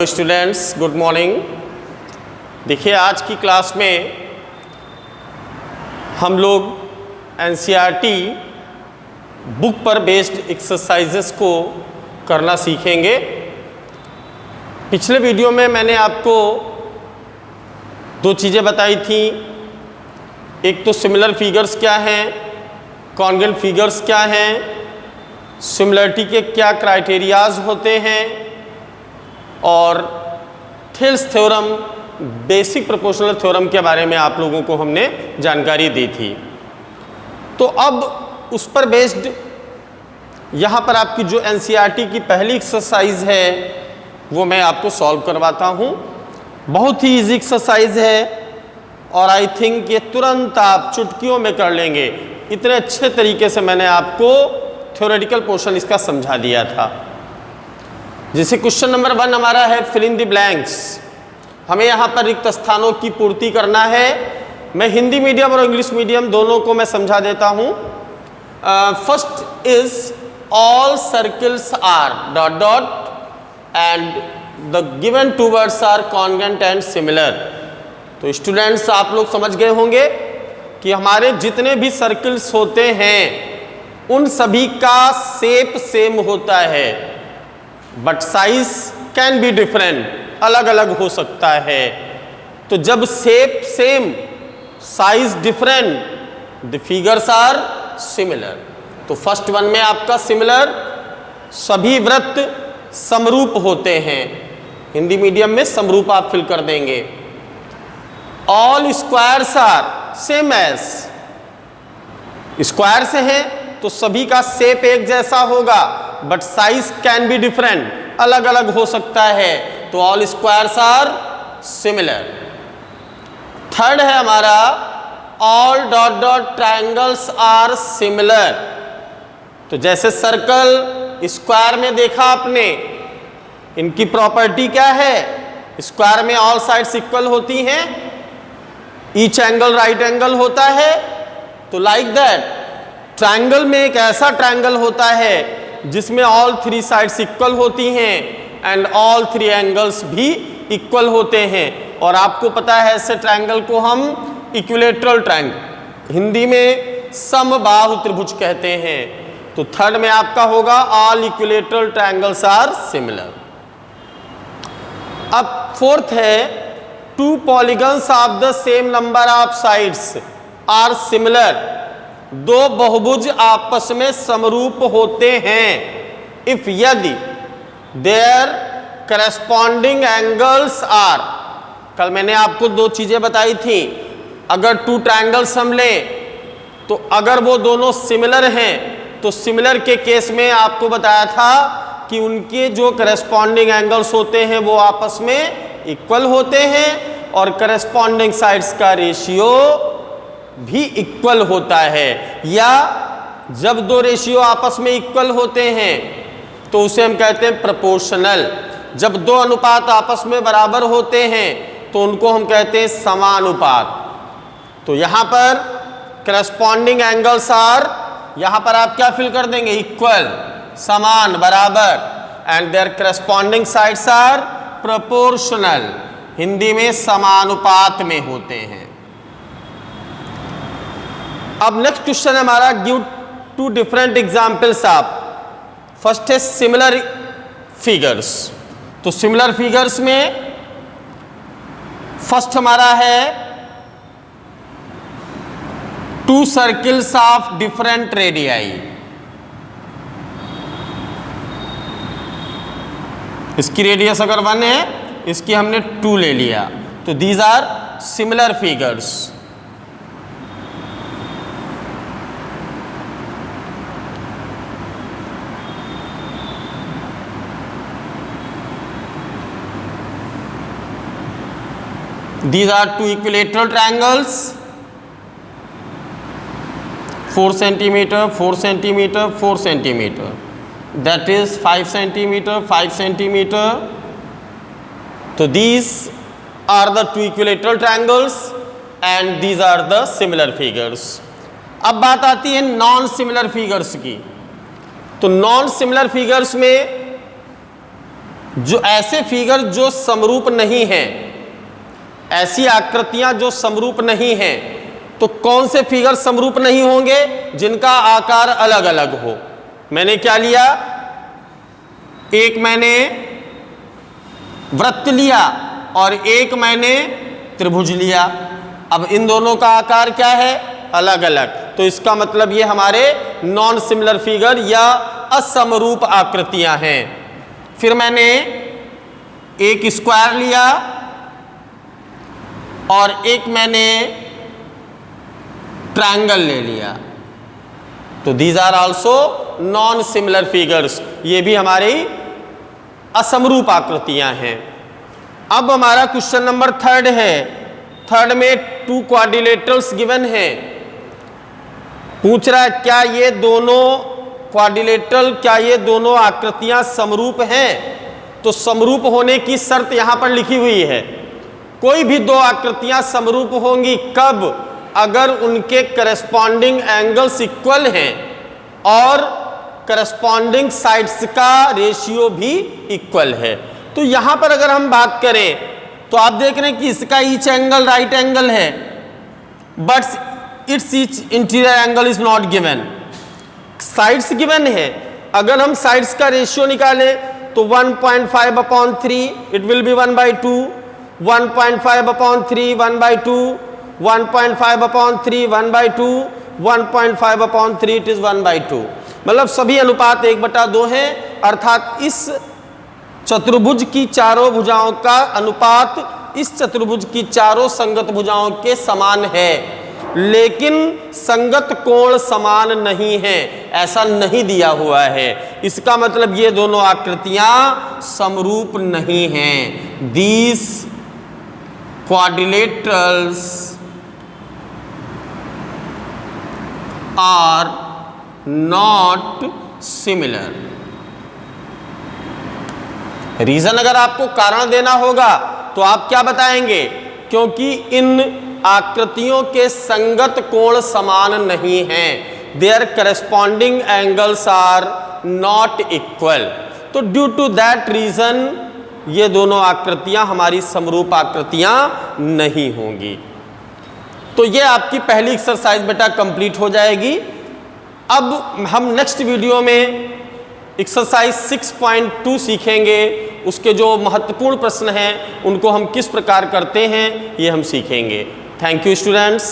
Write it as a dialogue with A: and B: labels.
A: Students good morning. देखिए आज की क्लास में हम लोग एनसीईआरटी बुक पर बेस्ड एक्सरसाइजेस को करना सीखेंगे। पिछले वीडियो में मैंने आपको दो चीज़ें बताई थी। एक तो सिमिलर फिगर्स क्या हैं, कॉन्ग्रुएंट फिगर्स क्या हैं, सिमिलरिटी के क्या क्राइटेरियाज होते हैं और Thales theorem, basic proportional theorem के बारे में आप लोगों को हमने जानकारी दी थी। तो अब उस पर बेस्ड यहाँ पर आपकी जो एनसीईआरटी की पहली एक्सरसाइज है वो मैं आपको सॉल्व करवाता हूँ। बहुत ही इजी एक्सरसाइज है और आई थिंक ये तुरंत आप चुटकियों में कर लेंगे। इतने अच्छे तरीके से मैंने आपको थ्योरेटिकल पोर्शन इसका समझा दिया था। जैसे क्वेश्चन नंबर 1 हमारा है फिल इन द ब्लैंक्स। हमें यहाँ पर रिक्त स्थानों की पूर्ति करना है। मैं हिंदी मीडियम और इंग्लिश मीडियम दोनों को मैं समझा देता हूँ। First is all circles are dot dot and the given two words are congruent and similar. तो स्टूडेंट्स आप लोग समझ गए होंगे कि हमारे जितने भी सर्कल्स होते हैं उन सभी का शेप सेम होता है, but size can be different, अलग अलग हो सकता है। तो जब shape same size different the figures are similar. तो फर्स्ट वन में आपका सिमिलर, सभी वृत्त समरूप होते हैं। हिंदी मीडियम में समरूप आप फिल कर देंगे। All squares are same age, square से हैं तो सभी का शेप एक जैसा होगा, but size can be different, अलग अलग हो सकता है। तो all squares are similar. Third है हमारा all dot dot triangles are similar. तो जैसे सर्कल स्क्वायर में देखा आपने, इनकी प्रॉपर्टी क्या है, स्क्वायर में ऑल साइड्स इक्वल होती हैं, ईच एंगल राइट एंगल होता है। तो लाइक दैट ट्रायंगल में एक ऐसा ट्रायंगल होता है जिसमें ऑल थ्री साइड्स इक्वल होती हैं एंड ऑल थ्री एंगल्स भी इक्वल होते हैं। और आपको पता है ऐसे ट्रायंगल को हम इक्विलेटरल ट्रायंगल, हिंदी में समबाहु त्रिभुज कहते हैं। तो थर्ड में आपका होगा all equilateral triangles are similar. अब फोर्थ है two polygons of the same number of sides are similar. दो बहुभुज आपस में समरूप होते हैं इफ यदि देयर करस्पॉन्डिंग एंगल्स आर। कल मैंने आपको दो चीजें बताई थी। अगर टू ट्रायंगल्स हम लें तो अगर वो दोनों सिमिलर हैं तो सिमिलर के केस में आपको बताया था कि उनके जो करस्पॉन्डिंग एंगल्स होते हैं वो आपस में इक्वल होते हैं और करस्पॉन्डिंग साइड्स का रेशियो भी इक्वल होता है। या जब दो रेशियो आपस में इक्वल होते हैं तो उसे हम कहते हैं प्रोपोर्शनल। जब दो अनुपात आपस में बराबर होते हैं तो उनको हम कहते हैं समानुपात। तो यहाँ पर करस्पॉन्डिंग एंगल्स आर, यहाँ पर आप क्या फिल कर देंगे, इक्वल, समान, बराबर, and their corresponding sides are proportional, Hindi में समानुपात में होते हैं। अब नेक्स्ट क्वेश्चन हमारा give two different examples of. First है सिमिलर फिगर्स। तो सिमिलर फिगर्स में फर्स्ट हमारा है two circles of different radii. इसकी रेडियस अगर 1 है, इसकी हमने 2 ले लिया, तो these are similar figures. These are two equilateral triangles, 4 centimeter, 4 centimeter, 4 centimeter. That is 5 centimeter, 5 centimeter. So these are the two equilateral triangles and these are the similar figures. अब बात आती है नॉन सिमिलर फिगर्स की। तो non similar figures में जो ऐसे figure जो समरूप नहीं हैं, ऐसी आकृतियां जो समरूप नहीं हैं, तो कौन से फिगर समरूप नहीं होंगे? जिनका आकार अलग अलग हो। मैंने क्या लिया? एक मैंने वृत्त लिया और एक मैंने त्रिभुज लिया। अब इन दोनों का आकार क्या है? अलग अलग। तो इसका मतलब ये हमारे नॉन सिमिलर फिगर या असमरूप आकृतियां हैं। फिर मैंने एक स्क्वायर लिया और एक मैंने ट्रायंगल ले लिया। तो these are also non similar figures, ये भी हमारी असमरूप आकृतियां हैं। अब हमारा क्वेश्चन नंबर 3 है। थर्ड में 2 क्वाड्रिलेटरल्स गिवन है। पूछ रहा है क्या ये दोनों क्वाड्रिलेटरल, क्या ये दोनों आकृतियां समरूप हैं? तो समरूप होने की शर्त यहां पर लिखी हुई है। कोई भी दो आकृतियां समरूप होंगी कब? अगर उनके करस्पॉन्डिंग एंगल्स इक्वल हैं और करस्पॉन्डिंग साइड्स का रेशियो भी इक्वल है। तो यहां पर अगर हम बात करें तो आप देख रहे हैं कि इसका ईच एंगल राइट एंगल है, but it's each interior angle is not given. Sides given है। अगर हम साइड्स का रेशियो निकालें तो 1.5/3 it will be 1/2, 1.5/3 1/2, 1.5/3 1/2, 1.5/3 it is 1/2। मतलब सभी अनुपात 1/2 हैं। अर्थात इस चतुर्भुज की चारों भुजाओं का अनुपात इस चतुर्भुज की चारों संगत भुजाओं के समान है, लेकिन संगत कोण समान नहीं है, ऐसा नहीं दिया हुआ है। इसका मतलब ये दोनों आकृतियां समरूप नहीं हैं। These quadrilaterals are not similar. Reason अगर आपको कारण देना होगा तो आप क्या बताएंगे? क्योंकि इन आकृतियों के संगत कोण समान नहीं हैं, their corresponding angles are not equal. तो ड्यू टू दैट रीजन ये दोनों आकृतियां हमारी समरूप आकृतियां नहीं होंगी। तो ये आपकी पहली एक्सरसाइज बेटा कंप्लीट हो जाएगी। अब हम नेक्स्ट वीडियो में एक्सरसाइज 6.2 सीखेंगे। उसके जो महत्वपूर्ण प्रश्न हैं उनको हम किस प्रकार करते हैं ये हम सीखेंगे। Thank you students.